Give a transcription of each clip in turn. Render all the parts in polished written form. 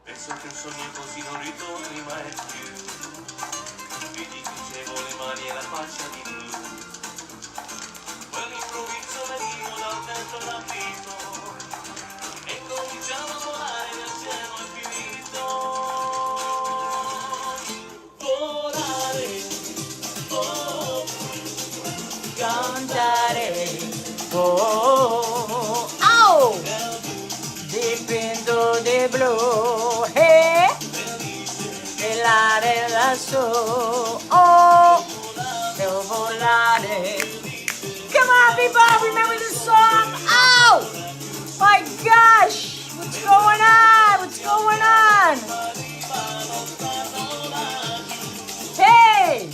Penso che un sogno così non ritorni mai più. Vi dipingevo le mani e la faccia di blu. Quell'improvviso venivo dal vento rapito e cominciavo a volare nel cielo infinito. Volare, oh, Cantare, oh, oh, deep into the blue, hey, volare lassù, oh, devo volare. Come on, people, remember this song? Oh, my gosh, what's going on? What's going on? Hey!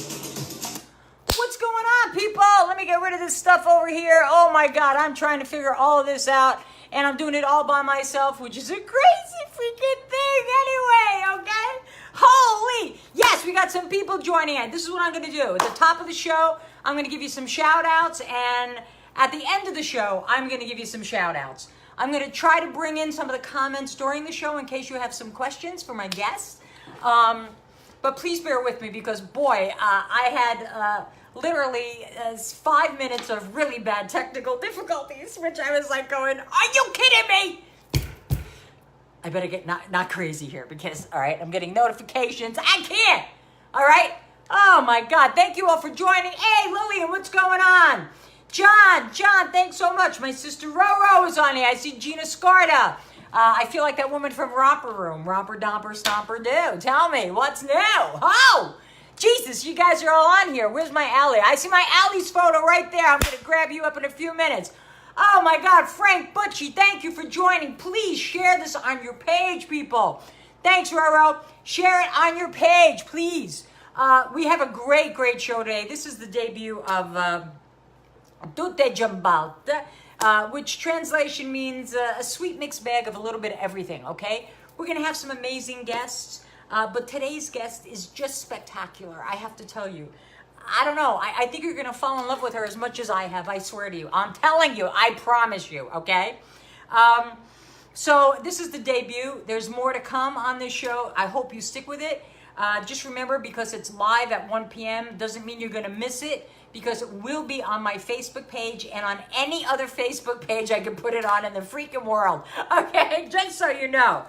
What's going on, people? Let me get rid of this stuff over here. Oh my God, I'm trying to figure all of this out, and I'm doing it all by myself, which is a crazy freaking thing anyway, okay? Holy! Yes, we got some people joining in. This is what I'm going to do. At the top of the show, I'm going to give you some shout-outs, and at the end of the show, I'm going to give you some shout-outs. I'm going to try to bring in some of the comments during the show in case you have some questions for my guests. But please bear with me because, boy, I had literally 5 minutes of really bad technical difficulties, which I was like going, are you kidding me? I better get not crazy here because, all right, I'm getting notifications. I can't, all right? Oh, my God. Thank you all for joining. Hey, Lillian, what's going on? John, thanks so much. My sister Roro is on here. I see Gina Scarda. I feel like that woman from Romper Room. Romper, Domper, Stomper, Do. Tell me, what's new? Oh, Jesus, you guys are all on here. Where's my Allie? I see my Allie's photo right there. I'm going to grab you up in a few minutes. Oh, my God, Frank Butchie, thank you for joining. Please share this on your page, people. Thanks, Roro. Share it on your page, please. We have a great show today. This is the debut of Tutti Giambotta, which translation means a sweet mixed bag of a little bit of everything, okay? We're going to have some amazing guests, but today's guest is just spectacular, I have to tell you. I don't know, I think you're going to fall in love with her as much as I have, I swear to you. I'm telling you, I promise you, okay? So this is the debut. There's more to come on this show. I hope you stick with it. Just remember, because it's live at 1 p.m. doesn't mean you're going to miss it, because it will be on my Facebook page and on any other Facebook page I can put it on in the freaking world. Okay, just so you know.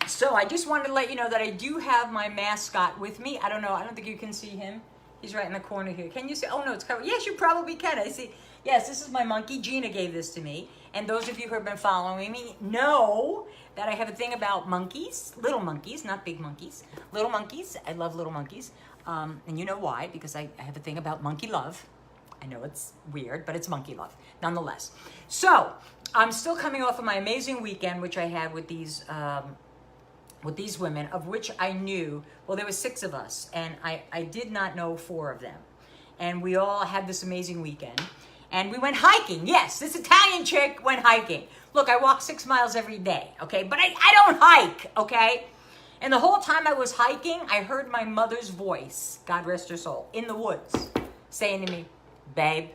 So I just wanted to let you know that I do have my mascot with me. I don't know. I don't think you can see him. He's right in the corner here. Can you see? Oh, no, it's covered. Yes, you probably can. I see. Yes, this is my monkey. Gina gave this to me. And those of you who have been following me know that I have a thing about monkeys. Little monkeys, not big monkeys. Little monkeys. I love little monkeys. And you know why, because I have a thing about monkey love. I know it's weird, but it's monkey love, nonetheless. So, I'm still coming off of my amazing weekend, which I had with these women, of which I knew, well, there were 6 of us, and I did not know 4 of them. And we all had this amazing weekend. And we went hiking. Yes, this Italian chick went hiking. Look, I walk 6 miles every day, okay? But I don't hike, okay? And the whole time I was hiking, I heard my mother's voice, God rest her soul, in the woods, saying to me, babe,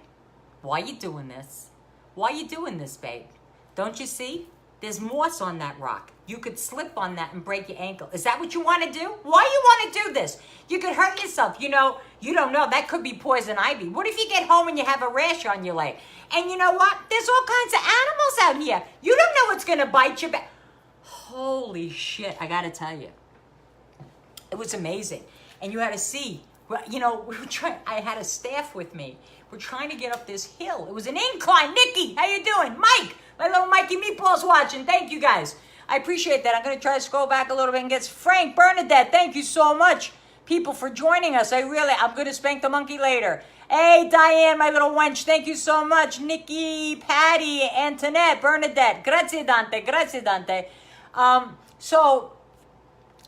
why you doing this? Why you doing this, babe? Don't you see? There's moss on that rock. You could slip on that and break your ankle. Is that what you want to do? Why you want to do this? You could hurt yourself. You know, you don't know. That could be poison ivy. What if you get home and you have a rash on your leg? And you know what? There's all kinds of animals out here. You don't know what's going to bite you back. Holy shit, I got to tell you. It was amazing. And you had to see, you know, I had a staff with me. We're trying to get up this hill. It was an incline. Nikki, how you doing? Mike, my little Mikey Meatball's watching. Thank you, guys. I appreciate that. I'm going to try to scroll back a little bit and get Frank Bernadette. Thank you so much, people, for joining us. I'm going to spank the monkey later. Hey, Diane, my little wench. Thank you so much. Nikki, Patty, Antoinette, Bernadette. Grazie, Dante. Grazie, Dante. So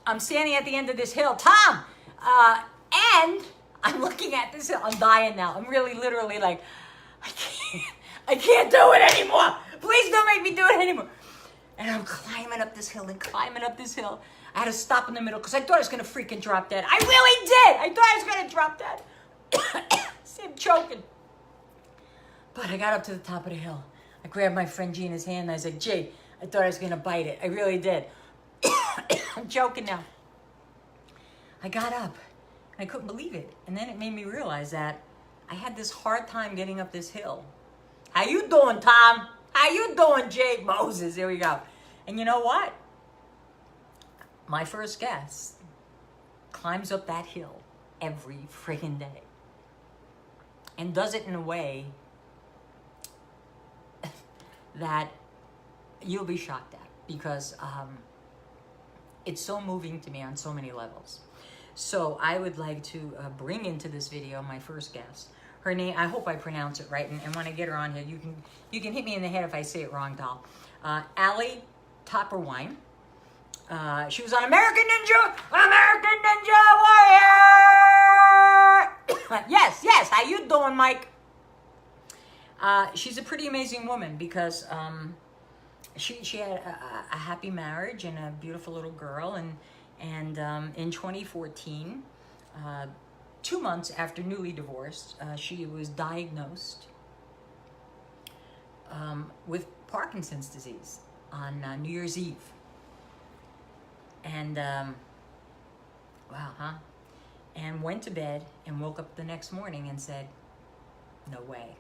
I'm standing at the end of this hill. Tom! And I'm looking at this hill. I'm dying now. I'm really literally like, I can't do it anymore. Please don't make me do it anymore. And I'm climbing up this hill and climbing up this hill. I had to stop in the middle because I thought I was going to freaking drop dead. I really did. I thought I was going to drop dead. See, I'm choking. But I got up to the top of the hill. I grabbed my friend Gina's hand and I was like, Gee, I thought I was going to bite it. I really did. I'm joking now. I got up. I couldn't believe it. And then it made me realize that I had this hard time getting up this hill. How you doing, Tom? How you doing, Jake Moses? Here we go. And you know what? My first guest climbs up that hill every friggin' day. And does it in a way that you'll be shocked at, because it's so moving to me on so many levels. So I would like to bring into this video my first guest. Her name, I hope I pronounce it right, and when I get her on here, you can hit me in the head if I say it wrong, doll. Allie Topperwien. She was on American Ninja Warrior. Yes. How you doing, Mike? She's a pretty amazing woman, because she had a happy marriage and a beautiful little girl, and in 2014, 2 months after newly divorced, she was diagnosed with Parkinson's disease on New Year's Eve. And wow, huh? And went to bed and woke up the next morning and said, no way.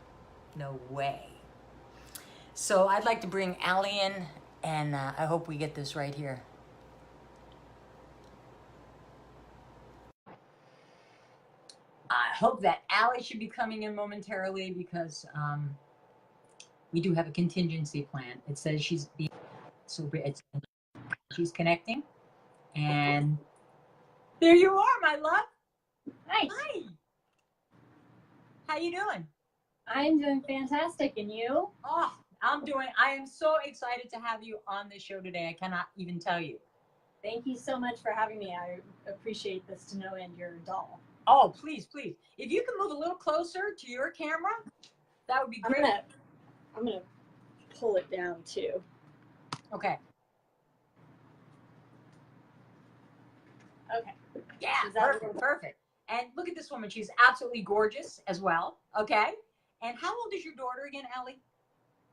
So I'd like to bring Allie in, and I hope we get this right here. I hope that Allie should be coming in momentarily, because we do have a contingency plan. It says she's connecting, and there you are, my love. Hi. How you doing? I'm doing fantastic, and you? Oh, I am so excited to have you on the show today. I cannot even tell you. Thank you so much for having me. I appreciate this to no end, your doll. Oh, please. If you can move a little closer to your camera, that would be great. I'm gonna pull it down too. Okay. Okay. Yeah, perfect. And look at this woman. She's absolutely gorgeous as well. Okay. And how old is your daughter again, Allie?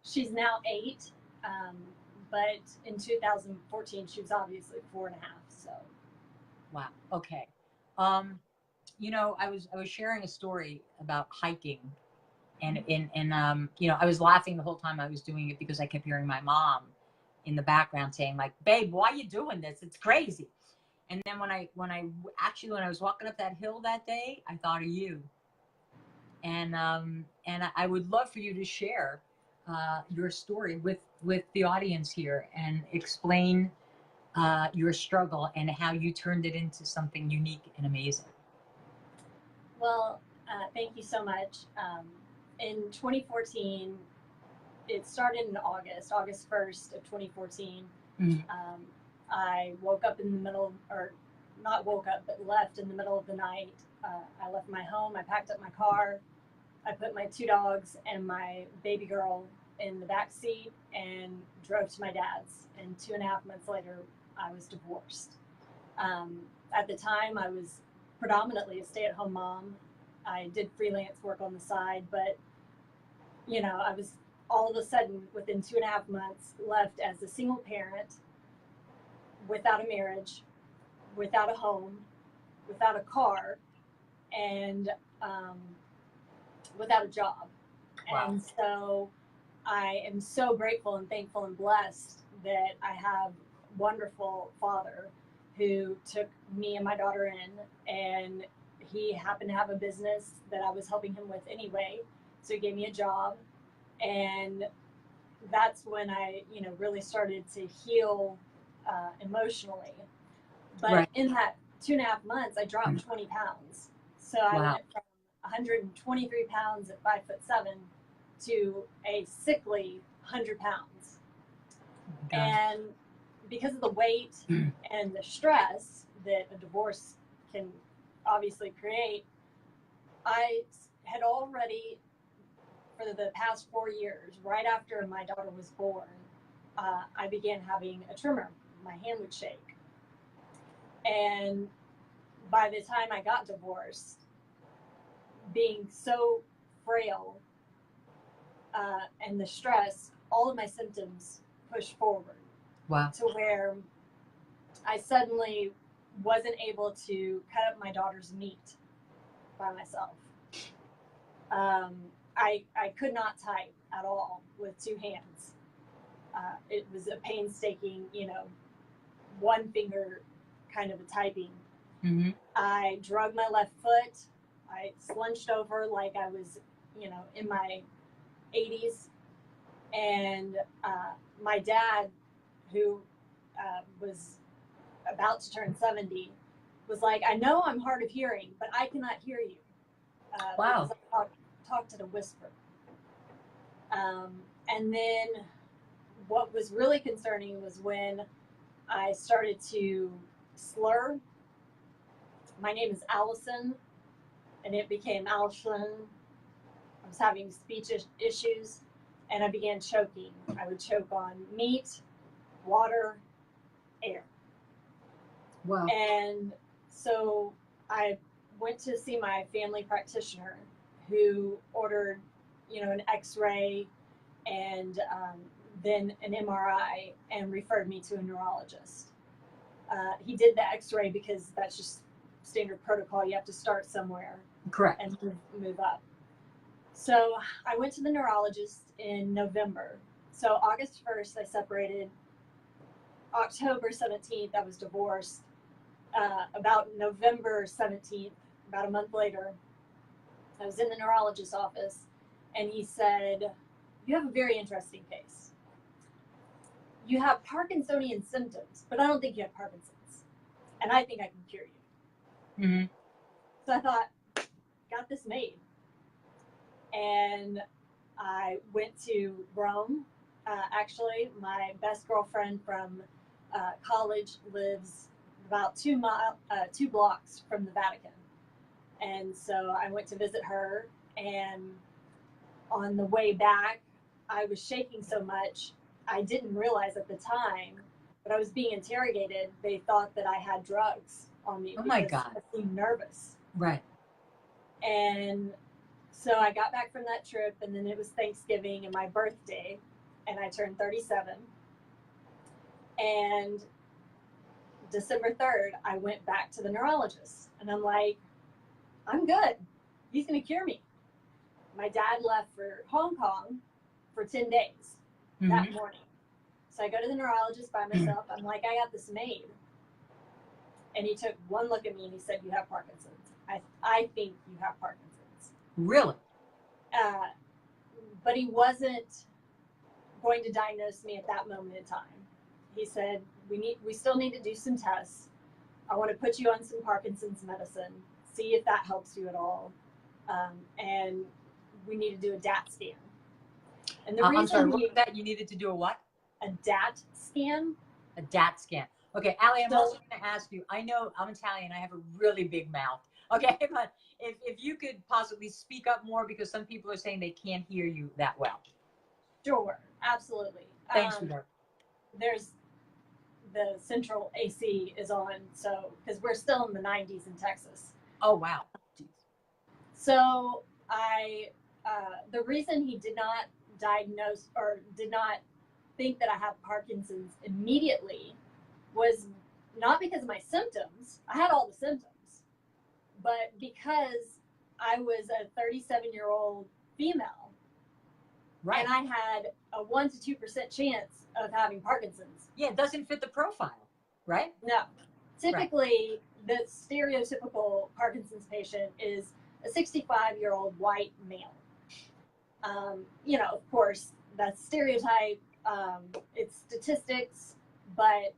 She's now 8, but in 2014 she was obviously 4.5. So. Wow. Okay. You know, I was sharing a story about hiking, and I was laughing the whole time I was doing it, because I kept hearing my mom in the background saying, like, "Babe, why are you doing this? It's crazy." And then when I was walking up that hill that day, I thought of you. And I would love for you to share your story with the audience here, and explain your struggle and how you turned it into something unique and amazing. Well, thank you so much. In 2014, it started in August 1st of 2014. Mm-hmm. I woke up in the middle, or not woke up, but left in the middle of the night. I left my home, I packed up my car, I put my 2 dogs and my baby girl in the back seat, and drove to my dad's. And 2.5 months later, I was divorced. At the time, I was predominantly a stay-at-home mom. I did freelance work on the side, but I was all of a sudden, within 2.5 months, left as a single parent, without a marriage, without a home, without a car, and without a job. Wow. And so I am so grateful and thankful and blessed that I have a wonderful father who took me and my daughter in, and he happened to have a business that I was helping him with anyway. So he gave me a job, and that's when I, really started to heal emotionally. But Right. in that 2.5 months, I dropped 20 pounds. So I went from 123 pounds at 5'7" to a sickly 100 pounds. Gosh. And because of the weight and the stress that a divorce can obviously create, I had already, for the past 4 years, right after my daughter was born, I began having a tremor. My hand would shake. And by the time I got divorced, being so frail and the stress, all of my symptoms pushed forward. Wow. To where I suddenly wasn't able to cut up my daughter's meat by myself. I could not type at all with two hands. It was a painstaking, one finger kind of a typing. Mm-hmm. I drug my left foot. I slunched over like I was, in my 80s. And my dad, who was about to turn 70, was like, I know I'm hard of hearing, but I cannot hear you. Wow. Because I talked at a whisper. And then what was really concerning was when I started to slur. My name is Allison, and it became Allison. I was having speech issues, and I began choking. I would choke on meat, water, air. Wow. And so I went to see my family practitioner, who ordered, an X-ray and then an MRI, and referred me to a neurologist. He did the X-ray because that's just standard protocol. You have to start somewhere. Correct. And move up. So I went to the neurologist in November. So August 1st, I separated. October 17th, I was divorced. About November 17th, about a month later, I was in the neurologist's office, and he said, you have a very interesting case. You have Parkinsonian symptoms, but I don't think you have Parkinson's. And I think I can cure you. Mm-hmm. So I thought, got this made. And I went to Rome. Actually, my best girlfriend from college lives about 2 blocks from the Vatican. And so I went to visit her, and on the way back, I was shaking so much, I didn't realize at the time, but I was being interrogated. They thought that I had drugs on me. Oh my because God. I seemed nervous. Right. And so I got back from that trip, and then it was Thanksgiving and my birthday, and I turned 37. And December 3rd, I went back to the neurologist, and I'm like, I'm good. He's going to cure me. My dad left for Hong Kong for 10 days that morning. So I go to the neurologist by myself. I'm like, I got this made. And he took one look at me and he said, you have Parkinson's. I think you have Parkinson's. Really? But he wasn't going to diagnose me at that moment in time. He said, we still need to do some tests. I want to put you on some Parkinson's medicine, see if that helps you at all. And we need to do a DAT scan. And the reason I'm sorry, what was that? You needed to do a what? A DAT scan. A DAT scan. Okay, Allie, I'm also going to ask you, I know I'm Italian, I have a really big mouth. Okay, but if you could possibly speak up more, because some people are saying they can't hear you that well. Sure, absolutely. Thanks, sweetheart. There's the central AC is on, so because we're still in the 90s in Texas. Oh, wow. Jeez. So the reason he did not diagnose or did not think that I have Parkinson's immediately was not because of my symptoms. I had all the symptoms, but because I was a 37-year-old female, right, and I had a 1 to 2% chance of having Parkinson's. Yeah, it doesn't fit the profile, right? No. Typically, the stereotypical Parkinson's patient is a 65-year-old white male. Of course, that's stereotype. It's statistics, but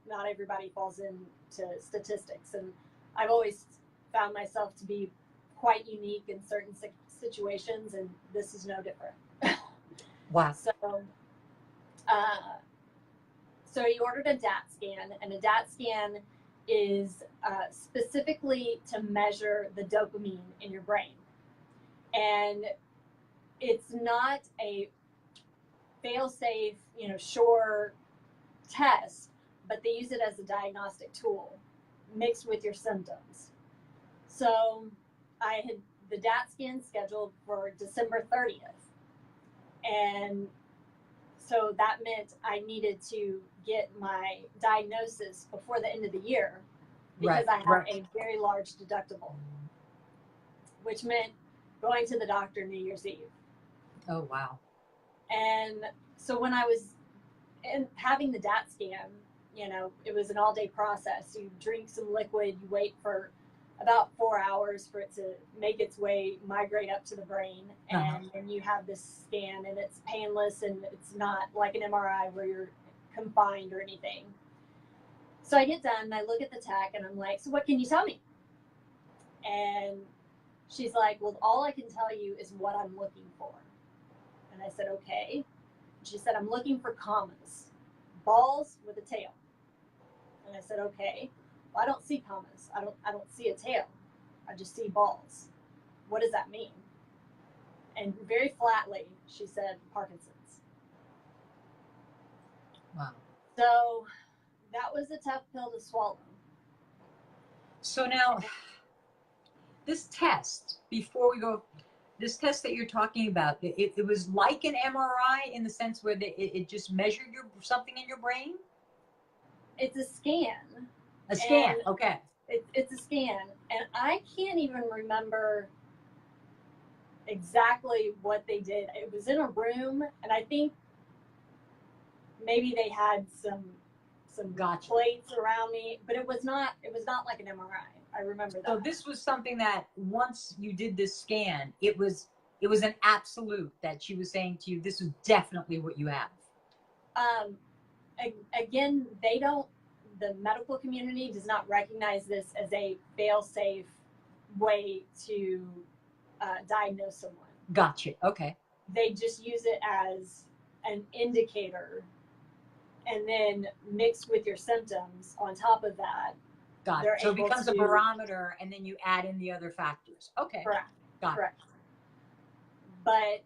not everybody falls into statistics. And I've always found myself to be quite unique in certain situations, and this is no different. Wow. So he ordered a DAT scan, and a DAT scan is specifically to measure the dopamine in your brain. And it's not a fail-safe, sure test, but they use it as a diagnostic tool mixed with your symptoms. So I had the DAT scan scheduled for December 30th. And So that meant I needed to get my diagnosis before the end of the year because I had a very large deductible, which meant going to the doctor New Year's Eve. Oh, wow. And so when I was having the DAT scan, you know, it was an all-day process. You drink some liquid, you wait for about 4 hours for it to make its way, migrate up to the brain, and then you have this scan, and it's painless, and it's not like an MRI where you're confined or anything. So I get done, and I look at the tech, and I'm like, so what can you tell me? And she's like, well, all I can tell you is what I'm looking for. And I said, okay. She said, I'm looking for commas, balls with a tail. And I said, okay. Well, I don't see commas. I don't see a tail. I just see balls. What does that mean? And very flatly, she said, Parkinson's. Wow. So that was a tough pill to swallow. So now, this test, before we go, this test that you're talking about, it was like an MRI in the sense where it just measured something in your brain? It's a scan. A scan, okay. It's a scan. And I can't even remember exactly what they did. It was in a room, and I think maybe they had some plates around me, but it was not like an MRI. I remember that. So this was something that once you did this scan, it was an absolute that she was saying to you, this is definitely what you have. Again, the medical community does not recognize this as a fail-safe way to diagnose someone. Gotcha. Okay. They just use it as an indicator, and then mixed with your symptoms on top of that. Got it. So it becomes a barometer, and then you add in the other factors. Okay. Correct. Got correct. It. But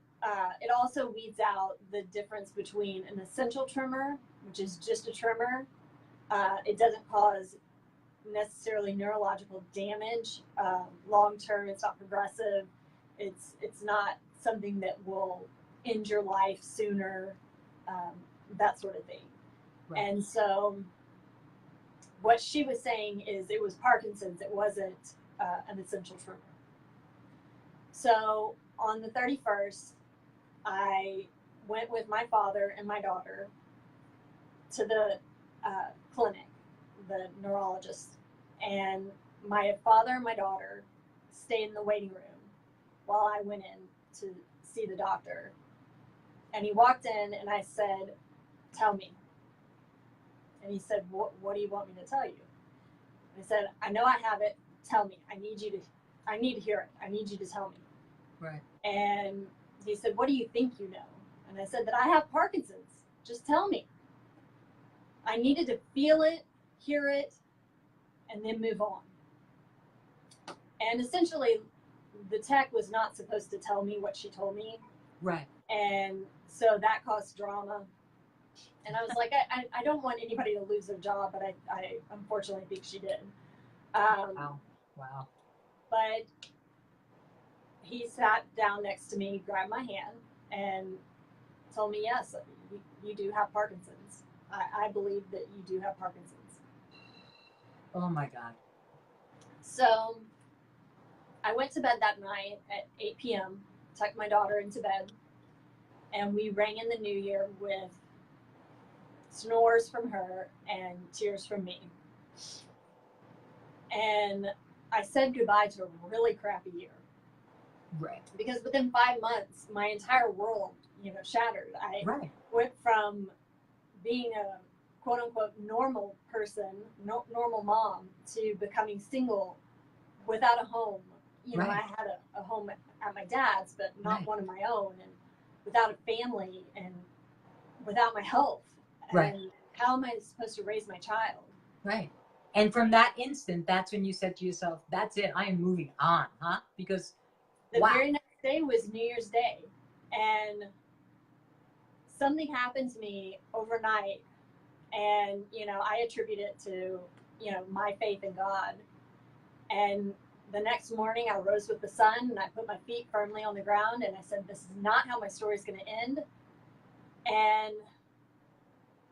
it also weeds out the difference between an essential tremor, which is just a tremor. It doesn't cause necessarily neurological damage long term. It's not progressive. It's not something that will end your life sooner. That sort of thing. Right. And so what she was saying is it was Parkinson's. It wasn't an essential tremor. So on the 31st, I went with my father and my daughter to the clinic, the neurologist, and my father and my daughter stayed in the waiting room while I went in to see the doctor. And he walked in, and I said, tell me. And he said, what do you want me to tell you? I said, I know I have it. Tell me. I need to hear it. I need you to tell me. Right. And he said, what do you think you know? And I said that I have Parkinson's. Just tell me. I needed to feel it, hear it, and then move on. And essentially, the tech was not supposed to tell me what she told me. Right. And so that caused drama. And I was like, I don't want anybody to lose their job, but I unfortunately think she did. Wow. But he sat down next to me, grabbed my hand, and told me, yes, you do have Parkinson's. I believe that you do have Parkinson's. Oh, my God. So I went to bed that night at 8 p.m., tucked my daughter into bed, and we rang in the new year with snores from her and tears from me. And I said goodbye to a really crappy year. Right. Because within 5 months, my entire world, shattered. I went from being a quote unquote normal person, normal mom, to becoming single without a home. I had a home at my dad's, but not one of my own, and without a family, and without my health. Right. And how am I supposed to raise my child? Right. And from that instant, that's when you said to yourself, that's it, I am moving on, huh? Because the very next day was New Year's Day, and something happened to me overnight, and I attribute it to my faith in God. And the next morning I rose with the sun, and I put my feet firmly on the ground, and I said, this is not how my story is going to end. And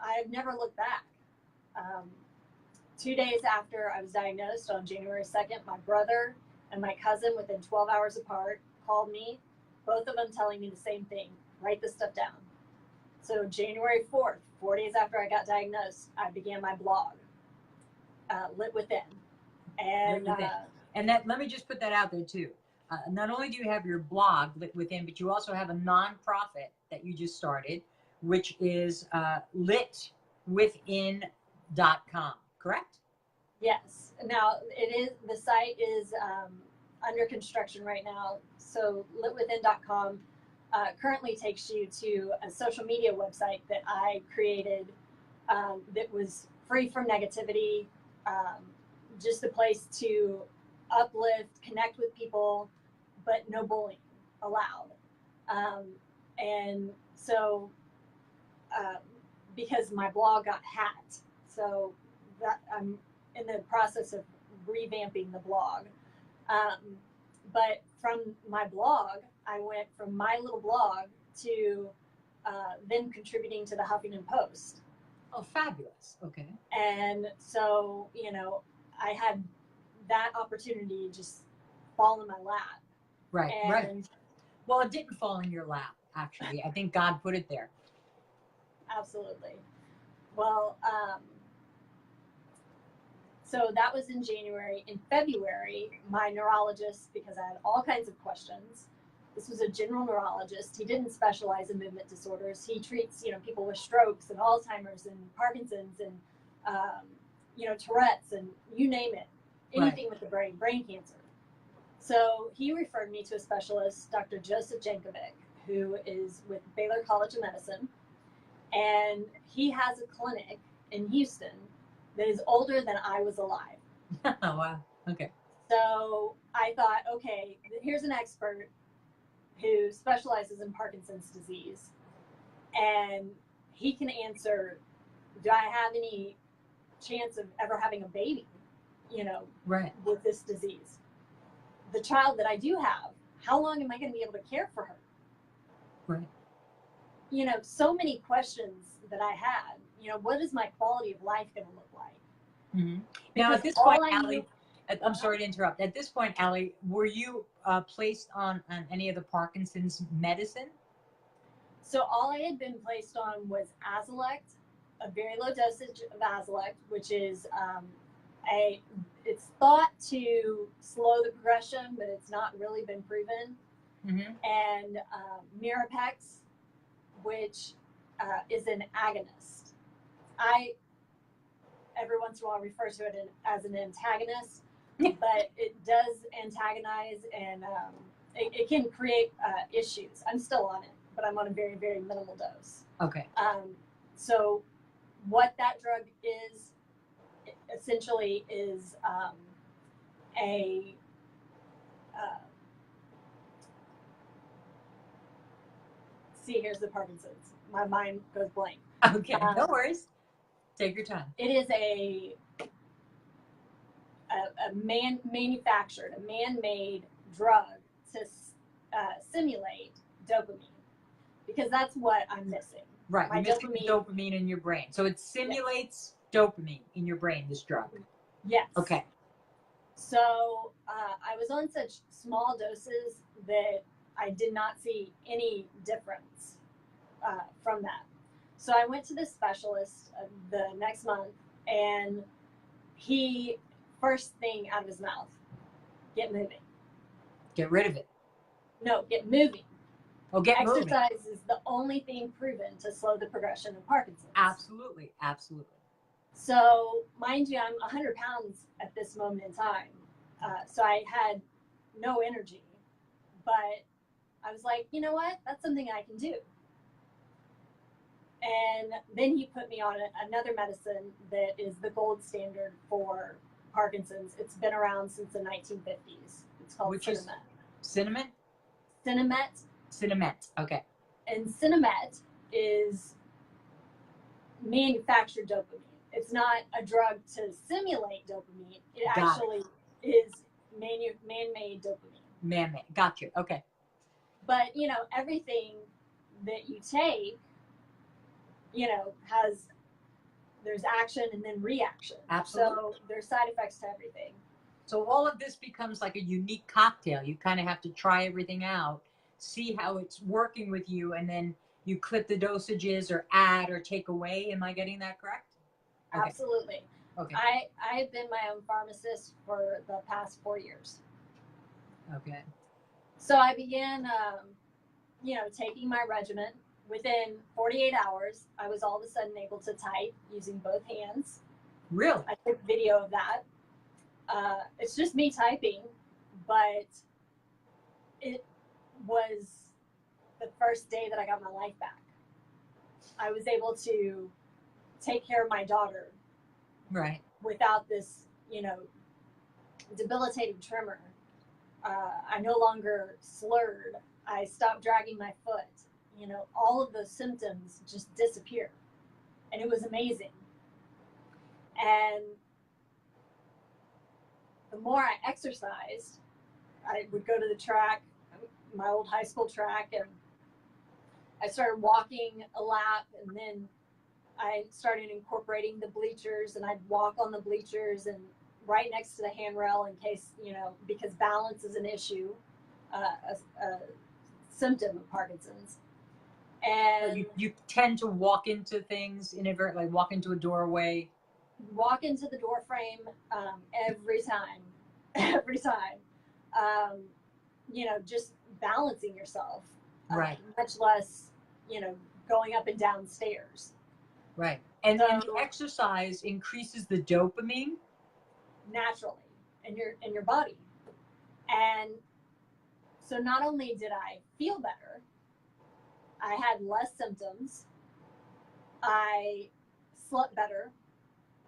I've never looked back. 2 days after I was diagnosed on January 2nd, my brother and my cousin, within 12 hours apart, called me, both of them telling me the same thing: write this stuff down. So January 4th, 4 days after I got diagnosed, I began my blog, Lit Within. And and that, let me just put that out there too. Not only do you have your blog Lit Within, but you also have a nonprofit that you just started, which is litwithin.com, correct? yes. Now the site is under construction right now. So litwithin.com currently takes you to a social media website that I created that was free from negativity, just a place to uplift, connect with people, but no bullying allowed. And so, because my blog got hacked, so that I'm in the process of revamping the blog. But from my blog, I went from my little blog to then contributing to the Huffington Post. Oh, fabulous. Okay. And so, I had that opportunity just fall in my lap. Right, And right. Well, it didn't fall in your lap, actually. I think God put it there. Absolutely. Well, so that was in January. In February, my neurologist, because I had all kinds of questions, this was a general neurologist. He didn't specialize in movement disorders. He treats, people with strokes and Alzheimer's and Parkinson's and, Tourette's and you name it, anything with the brain cancer. So he referred me to a specialist, Dr. Joseph Jankovic, who is with Baylor College of Medicine. And he has a clinic in Houston that is older than I was alive. Oh, wow. Okay. So I thought, okay, here's an expert who specializes in Parkinson's disease. And he can answer, do I have any chance of ever having a baby, right, with this disease? The child that I do have, how long am I going to be able to care for her? Right. So many questions that I had. What is my quality of life going to look like? Mm-hmm. Now, at this point, Allie, I'm sorry to interrupt. At this point, Allie, were you placed on any of the Parkinson's medicine? So all I had been placed on was Azilect, a very low dosage of Azilect, which is it's thought to slow the progression, but it's not really been proven. Mm-hmm. And Mirapex, which is an agonist. I, every once in a while, refer to it as an antagonist, but it does antagonize and it can create issues. I'm still on it, but I'm on a very, very minimal dose. Okay. So what that drug is, essentially is see, here's the Parkinson's. My mind goes blank. Okay, no worries. Take your time. It is a man-made drug to simulate dopamine, because that's what I'm missing. Right, you're missing dopamine in your brain. So it simulates dopamine in your brain, this drug. Yes. Okay. So I was on such small doses that I did not see any difference from that. So I went to the specialist the next month, and he, first thing out of his mouth, get moving. Get rid of it. No, get moving. Oh, get moving. Exercise is the only thing proven to slow the progression of Parkinson's. Absolutely, absolutely. So, mind you, I'm 100 pounds at this moment in time. So I had no energy, but I was like, you know what? That's something I can do. And then he put me on another medicine that is the gold standard for Parkinson's. It's been around since the 1950s. It's called Cinemet. Cinnamon? Cinemet. Cinemet, okay. And Cinemet is manufactured dopamine. It's not a drug to simulate dopamine. It actually is man-made dopamine. Man-made, got you, okay. But, everything that you take there's action and then reaction. Absolutely. So there's side effects to everything. So all of this becomes like a unique cocktail. You kind of have to try everything out, see how it's working with you, and then you clip the dosages or add or take away. Am I getting that correct? Okay. Absolutely. Okay. I've been my own pharmacist for the past 4 years. Okay. So I began, taking my regimen. Within 48 hours, I was all of a sudden able to type using both hands. Really? I took video of that. It's just me typing, but it was the first day that I got my life back. I was able to take care of my daughter Right. without this, debilitating tremor. I no longer slurred. I stopped dragging my foot. All of those symptoms just disappeared. And it was amazing. And the more I exercised, I would go to the track, my old high school track, and I started walking a lap, and then I started incorporating the bleachers, and I'd walk on the bleachers and right next to the handrail in case, because balance is an issue, a symptom of Parkinson's. And you tend to walk into things inadvertently, walk into a doorway. Walk into the door frame every time. Just balancing yourself. Right. Much less, going up and down stairs. Right. And the exercise increases the dopamine naturally in your body. And so not only did I feel better, I had less symptoms, I slept better.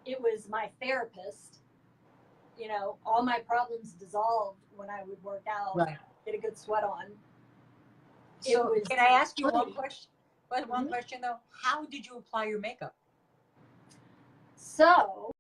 It was my therapist. All my problems dissolved when I would work out, right. Get a good sweat on. So can I ask you one question? One question though, how did you apply your makeup? So